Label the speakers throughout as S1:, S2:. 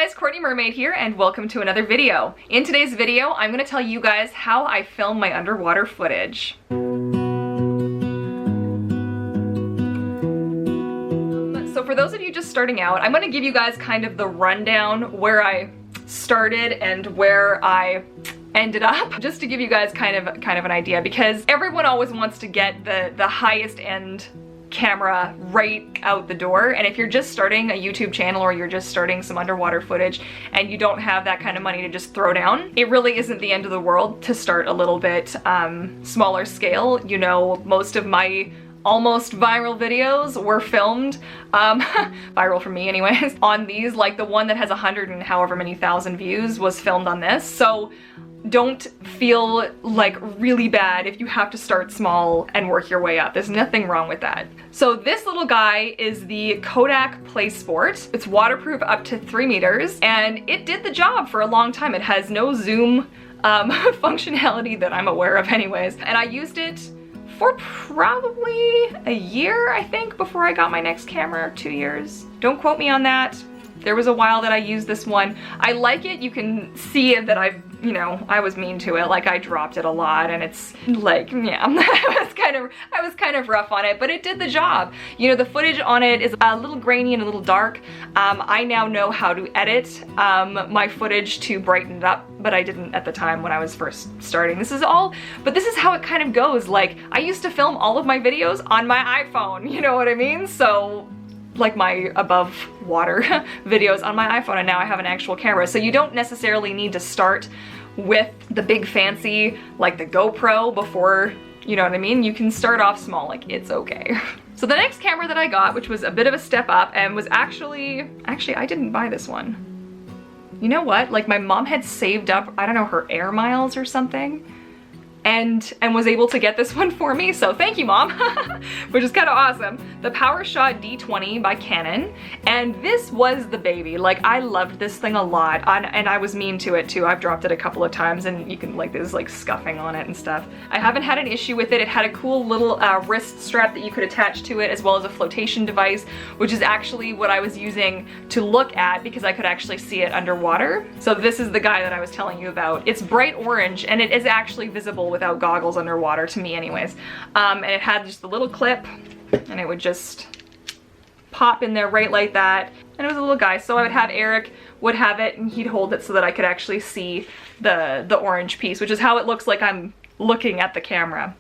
S1: guys, Courtney Mermaid here, and welcome to another video. In today's video, I'm going to tell you guys how I film my underwater footage. So for those of you just starting out, I'm going to give you guys kind of the rundown where I started and where I ended up, just to give you guys kind of an idea, because everyone always wants to get the highest end camera right out the door, and if you're just starting a YouTube channel or you're just starting some underwater footage and you don't have that kind of money to just throw down, it really isn't the end of the world to start a little bit smaller scale. You know, most of my almost viral videos were filmed, viral for me anyways, on these. Like the one that has 100 and however many thousand views was filmed on this. So don't feel like really bad if you have to start small and work your way up. There's nothing wrong with that. So this little guy is the Kodak Playsport. It's waterproof up to 3 meters, and it did the job for a long time. It has no zoom functionality that I'm aware of anyways. And I used it for probably a year, I think, before I got my next camera, 2 years. Don't quote me on that. There was a while that I used this one. I like it. You can see it that I was mean to it. Like I dropped it a lot, and it's like, yeah, I was kind of rough on it, but it did the job. You know, the footage on it is a little grainy and a little dark. I now know how to edit my footage to brighten it up, but I didn't at the time when I was first starting. This is how it kind of goes. Like I used to film all of my videos on my iPhone, you know what I mean? So like my above water videos on my iPhone, and now I have an actual camera. So you don't necessarily need to start with the big fancy, like the GoPro before, you know what I mean? You can start off small, like it's okay. So the next camera that I got, which was a bit of a step up and was actually I didn't buy this one. You know what? Like my mom had saved up, I don't know, her air miles or something, and was able to get this one for me, so thank you, Mom. Which is kind of awesome. The PowerShot D20 by Canon, and this was the baby. Like I loved this thing a lot, and I was mean to it too. I've dropped it a couple of times, and you can, like, there's like scuffing on it and stuff. I haven't had an issue with it. It had a cool little wrist strap that you could attach to it, as well as a flotation device, which is actually what I was using to look at because I could actually see it underwater. So this is the guy that I was telling you about. It's bright orange, and it is actually visible without goggles underwater, to me anyways. And it had just a little clip, and it would just pop in there right like that, and it was a little guy. So I would have Eric would have it, and he'd hold it so that I could actually see the orange piece, which is how it looks like I'm looking at the camera.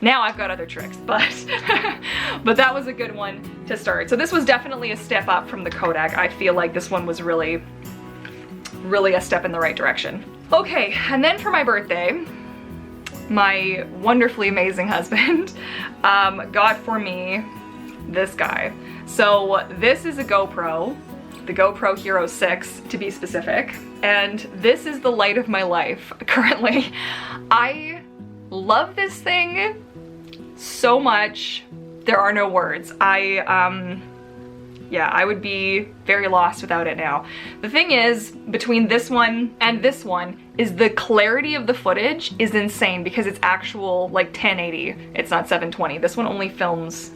S1: Now I've got other tricks, but but that was a good one to start. So this was definitely a step up from the Kodak. I feel like this one was really a step in the right direction. Okay, and then for my birthday, my wonderfully amazing husband got for me this guy. So this is a GoPro, the GoPro Hero 6 to be specific, and this is the light of my life currently. I love this thing so much, there are no words. Yeah, I would be very lost without it now. The thing is, between this one and this one, is the clarity of the footage is insane because it's actual like 1080. It's not 720. This one only films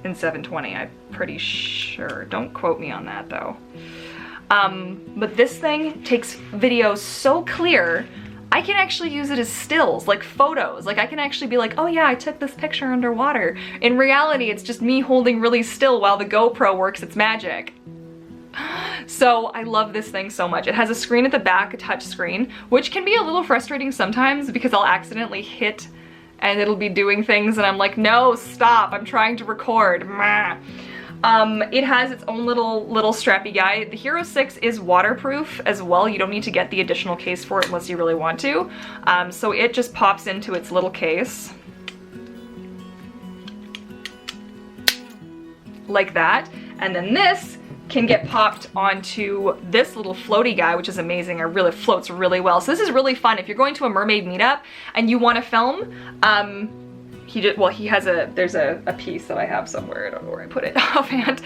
S1: in 720, I'm pretty sure. Don't quote me on that though. But this thing takes video so clear, I can actually use it as stills, like photos. Like I can actually be like, oh yeah, I took this picture underwater. In reality, it's just me holding really still while the GoPro works its magic. So I love this thing so much. It has a screen at the back, a touch screen, which can be a little frustrating sometimes because I'll accidentally hit and it'll be doing things and I'm like, no, stop, I'm trying to record. It has its own little strappy guy. The Hero 6 is waterproof as well. You don't need to get the additional case for it unless you really want to. So it just pops into its little case like that. And then this can get popped onto this little floaty guy, which is amazing. It really floats really well. So this is really fun. If you're going to a mermaid meetup and you want to film, there's a piece that I have somewhere, I don't know where I put it offhand,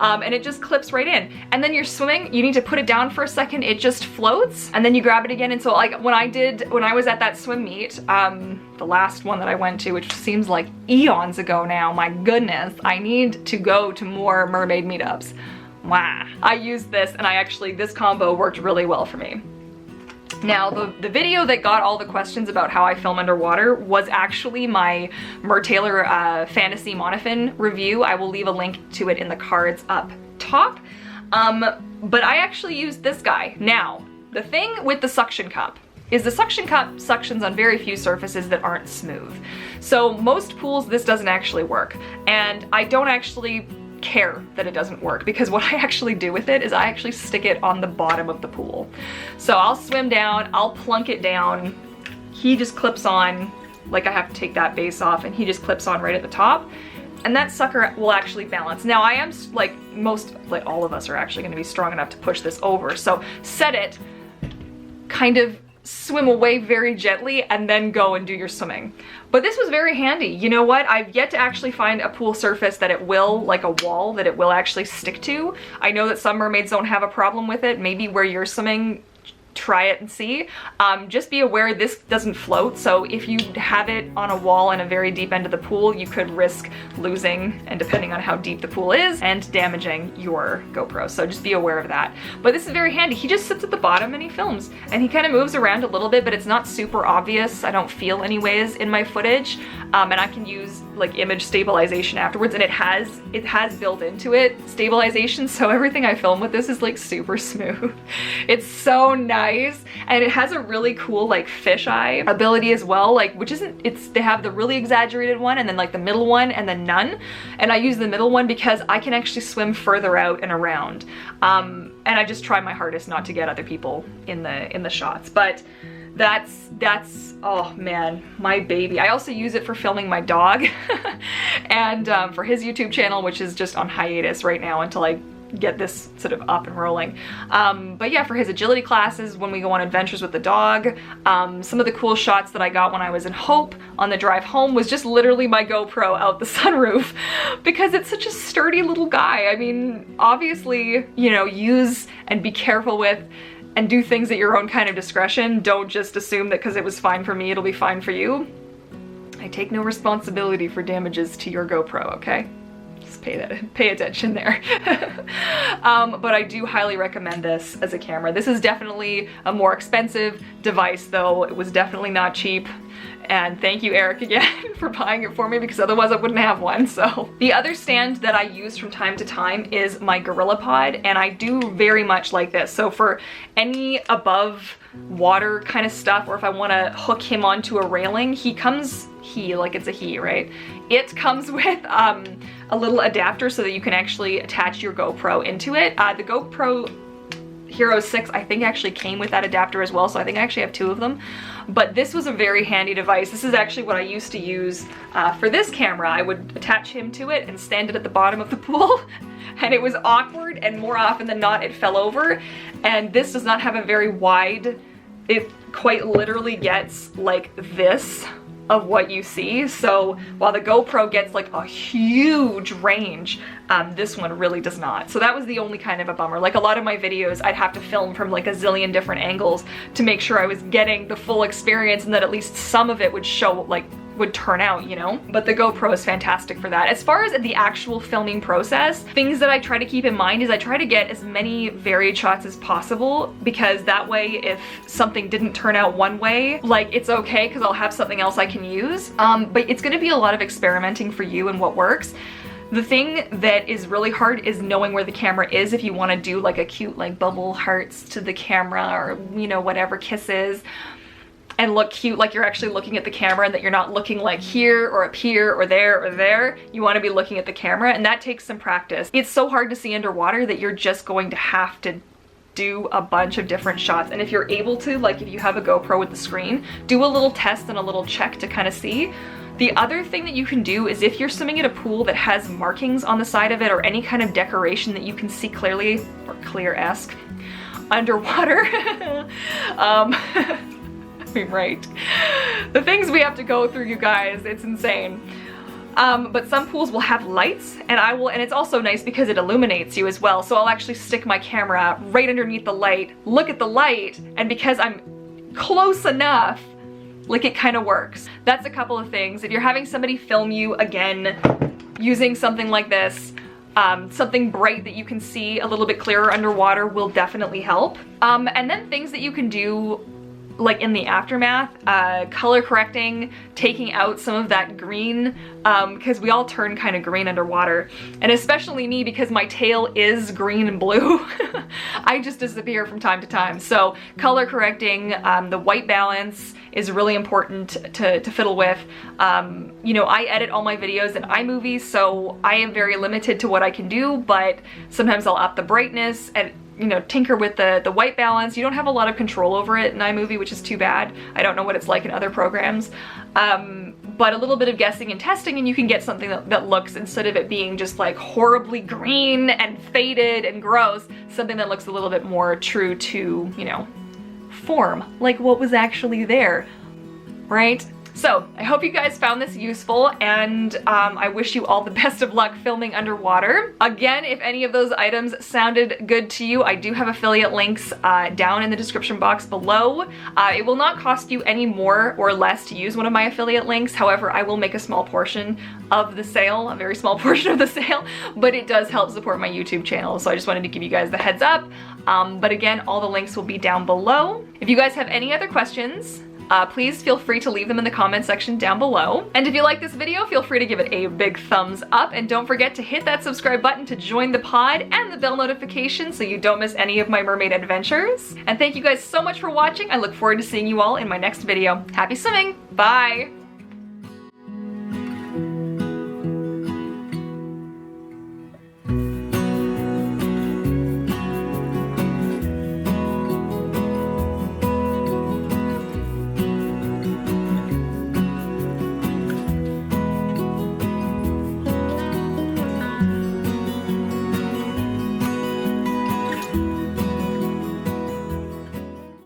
S1: and it just clips right in. And then you're swimming, you need to put it down for a second, it just floats, and then you grab it again. And so like when I was at that swim meet, the last one that I went to, which seems like eons ago now, my goodness, I need to go to more mermaid meetups. I used this, and this combo worked really well for me. Now, the video that got all the questions about how I film underwater was actually my Mertailor Fantasy Monofin review. I will leave a link to it in the cards up top. But I actually used this guy. Now, the thing with the suction cup is the suction cup suctions on very few surfaces that aren't smooth. So most pools, this doesn't actually work. And I don't actually care that it doesn't work, because what I actually do with it is I actually stick it on the bottom of the pool. So I'll swim down, I'll plunk it down, he just clips on, like I have to take that base off, and he just clips on right at the top, and that sucker will actually balance. Now I am, like all of us are actually gonna be strong enough to push this over, so set it, kind of swim away very gently, and then go and do your swimming. But this was very handy. You know what? I've yet to actually find a pool surface that it will, like a wall, that it will actually stick to. I know that some mermaids don't have a problem with it. Maybe where you're swimming, try it and see. Just be aware this doesn't float, so if you have it on a wall in a very deep end of the pool, you could risk losing, and depending on how deep the pool is, and damaging your GoPro, so just be aware of that. But this is very handy. He just sits at the bottom and he films, and he kind of moves around a little bit, but it's not super obvious, I don't feel anyways, in my footage, and I can use like image stabilization afterwards, and it has built into it stabilization, so everything I film with this is like super smooth. It's so nice, and it has a really cool like fisheye ability as well, like, which isn't, they have the really exaggerated one, and then like the middle one, and then none, and I use the middle one because I can actually swim further out and around, and I just try my hardest not to get other people in the shots, but that's oh man, my baby. I also use it for filming my dog and for his YouTube channel, which is just on hiatus right now until I get this sort of up and rolling. But yeah, for his agility classes, when we go on adventures with the dog, some of the cool shots that I got when I was in Hope on the drive home was just literally my GoPro out the sunroof, because it's such a sturdy little guy. I mean, obviously, you know, use and be careful with and do things at your own kind of discretion. Don't just assume that because it was fine for me, it'll be fine for you. I take no responsibility for damages to your GoPro, okay? Just pay attention there. But I do highly recommend this as a camera. This is definitely a more expensive device though. It was definitely not cheap. And thank you, Eric, again for buying it for me, because otherwise I wouldn't have one. So the other stand that I use from time to time is my GorillaPod, and I do very much like this. So for any above water kind of stuff, or if I want to hook him onto a railing, like it's a he, right? It comes with a little adapter so that you can actually attach your GoPro into it. The GoPro Hero 6 I think actually came with that adapter as well, so I think I actually have two of them. But this was a very handy device. This is actually what I used to use for this camera. I would attach him to it and stand it at the bottom of the pool, and it was awkward, and more often than not it fell over. And this does not have a very wide, it quite literally gets like this of what you see. So while the GoPro gets like a huge range, this one really does not. So that was the only kind of a bummer. Like a lot of my videos, I'd have to film from like a zillion different angles to make sure I was getting the full experience, and that at least some of it would show, like, would turn out, you know? But the GoPro is fantastic for that. As far as the actual filming process, things that I try to keep in mind is I try to get as many varied shots as possible, because that way if something didn't turn out one way, like, it's okay, because I'll have something else I can use. But it's gonna be a lot of experimenting for you and what works. The thing that is really hard is knowing where the camera is if you want to do like a cute like bubble hearts to the camera, or, you know, whatever, kisses, and look cute like you're actually looking at the camera, and that you're not looking like here or up here or there or there. You want to be looking at the camera, and that takes some practice. It's so hard to see underwater that you're just going to have to do a bunch of different shots. And if you're able to, like if you have a GoPro with the screen, do a little test and a little check to kind of see. The other thing that you can do is if you're swimming at a pool that has markings on the side of it, or any kind of decoration that you can see clearly, or clear-esque, underwater, I mean, right? The things we have to go through, you guys, it's insane. But some pools will have lights, and it's also nice because it illuminates you as well. So I'll actually stick my camera right underneath the light, look at the light, and because I'm close enough, like, it kind of works. That's a couple of things. If you're having somebody film you, again, using something like this, something bright that you can see a little bit clearer underwater will definitely help. And then things that you can do like in the aftermath, color correcting, taking out some of that green, because we all turn kind of green underwater, and especially me because my tail is green and blue. I just disappear from time to time. So color correcting, the white balance is really important to fiddle with. You know, I edit all my videos in iMovie, so I am very limited to what I can do, but sometimes I'll up the brightness and, you know, tinker with the white balance. You don't have a lot of control over it in iMovie, which is too bad. I don't know what it's like in other programs. But a little bit of guessing and testing and you can get something that looks, instead of it being just like horribly green and faded and gross, something that looks a little bit more true to, you know, form, like what was actually there, right? So I hope you guys found this useful, and I wish you all the best of luck filming underwater. Again, if any of those items sounded good to you, I do have affiliate links down in the description box below. It will not cost you any more or less to use one of my affiliate links. However, I will make a small portion of the sale, a very small portion of the sale, but it does help support my YouTube channel. So I just wanted to give you guys the heads up. But again, all the links will be down below. If you guys have any other questions, please feel free to leave them in the comment section down below. And if you like this video, feel free to give it a big thumbs up, and don't forget to hit that subscribe button to join the pod and the bell notification so you don't miss any of my mermaid adventures. And thank you guys so much for watching. I look forward to seeing you all in my next video. Happy swimming! Bye!